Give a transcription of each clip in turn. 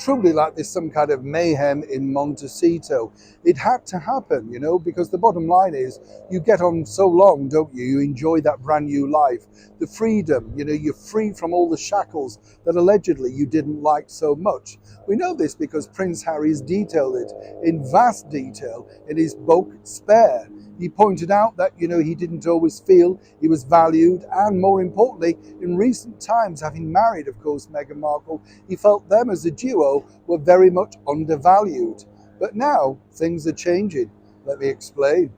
truly like there's some kind of mayhem in Montecito. It had to happen, you know, because the bottom line is you get on so long, don't you? You enjoy that brand new life, the freedom, you know, you're free from all the shackles that allegedly you didn't like so much. We know this because Prince Harry has detailed it in vast detail in his book Spare. He pointed out that, you know, he didn't always feel he was valued, and more importantly, in recent times, having married, of course, Meghan Markle, he felt them as a duo were very much undervalued. But now things are changing. Let me explain.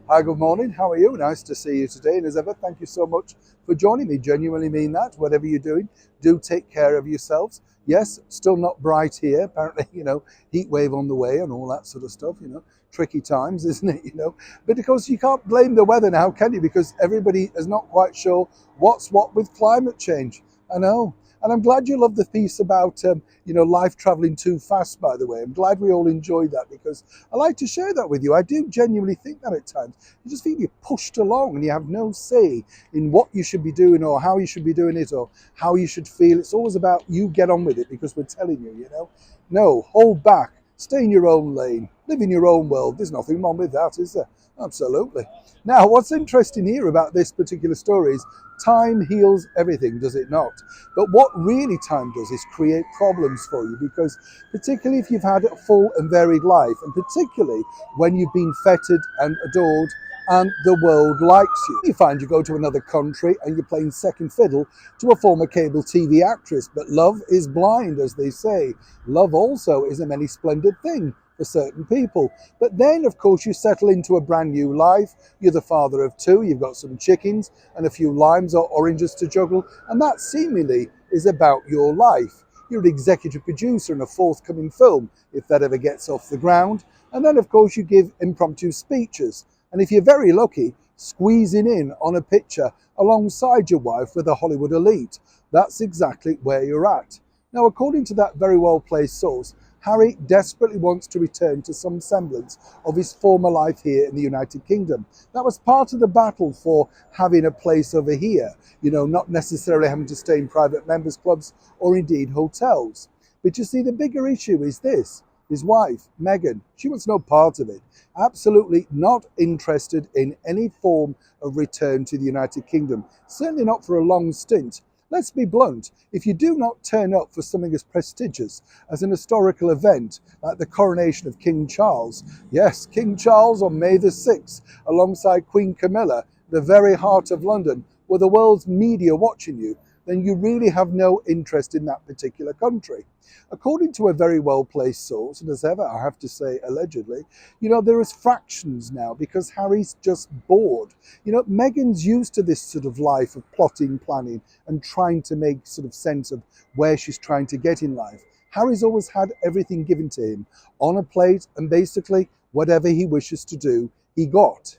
Hi, good morning. How are you? Nice to see you today. And as ever, thank you so much for joining me. Genuinely mean that. Whatever you're doing, do take care of yourselves. Yes, still not bright here. Apparently, you know, heat wave on the way and all that sort of stuff, you know. Tricky times, isn't it, you know? But of course, you can't blame the weather now, can you? Because everybody is not quite sure what's what with climate change. I know. And I'm glad you love the piece about, you know, life traveling too fast, by the way. I'm glad we all enjoyed that because I like to share that with you. I do genuinely think that at times. You just feel you're pushed along and you have no say in what you should be doing or how you should be doing it or how you should feel. It's always about you get on with it because we're telling you, you know. No, hold back. Stay in your own lane. Live in your own world. There's nothing wrong with that, is there? Absolutely. Now, what's interesting here about this particular story is time heals everything, does it not? But what really time does is create problems for you, because particularly if you've had a full and varied life, and particularly when you've been feted and adored and the world likes you. You find you go to another country and you're playing second fiddle to a former cable TV actress, but love is blind, as they say. Love also is a many splendid thing for certain people. But then, of course, you settle into a brand new life. You're the father of two, you've got some chickens and a few limes or oranges to juggle, and that seemingly is about your life. You're an executive producer in a forthcoming film, if that ever gets off the ground. And then, of course, you give impromptu speeches. And if you're very lucky, squeezing in on a picture alongside your wife with a Hollywood elite. That's exactly where you're at. Now, according to that very well-placed source, Harry desperately wants to return to some semblance of his former life here in the United Kingdom. That was part of the battle for having a place over here, you know, not necessarily having to stay in private members clubs or indeed hotels. But you see, the bigger issue is this. His wife, Meghan, she wants no part of it. Absolutely not interested in any form of return to the United Kingdom. Certainly not for a long stint. Let's be blunt, if you do not turn up for something as prestigious as an historical event like the coronation of King Charles, yes, King Charles on May the 6th, alongside Queen Camilla, the very heart of London, with the world's media watching you, then you really have no interest in that particular country. According to a very well-placed source, and as ever, I have to say allegedly, you know, there is fractions now because Harry's just bored. You know, Meghan's used to this sort of life of plotting, planning, and trying to make sort of sense of where she's trying to get in life. Harry's always had everything given to him on a plate, and basically whatever he wishes to do, he got.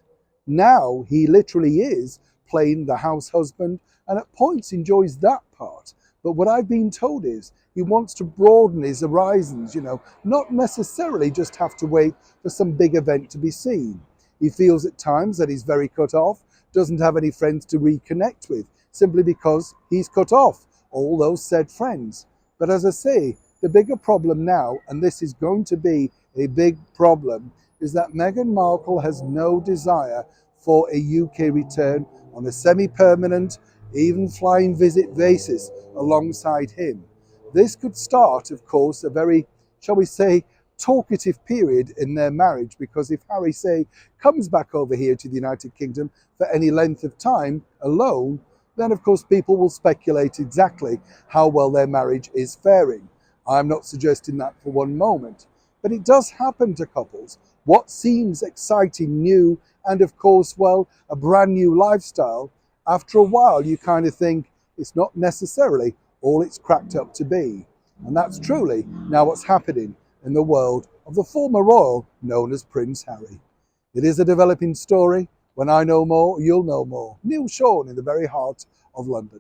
Now he literally is playing the house husband, and at points enjoys that part. But what I've been told is he wants to broaden his horizons, you know, not necessarily just have to wait for some big event to be seen. He feels at times that he's very cut off, doesn't have any friends to reconnect with, simply because he's cut off all those said friends. But as I say, the bigger problem now, and this is going to be a big problem, is that Meghan Markle has no desire for a UK return on a semi-permanent, even flying visit basis alongside him. This could start, of course, a very, shall we say, talkative period in their marriage, because if Harry, say, comes back over here to the United Kingdom for any length of time alone, then of course people will speculate exactly how well their marriage is faring. I'm not suggesting that for one moment, but it does happen to couples. What seems exciting, new, and of course, well, a brand new lifestyle, after a while you kind of think it's not necessarily all it's cracked up to be. And that's truly now what's happening in the world of the former royal known as Prince Harry. It is a developing story. When I know more, you'll know more. Neil Sean in the very heart of London.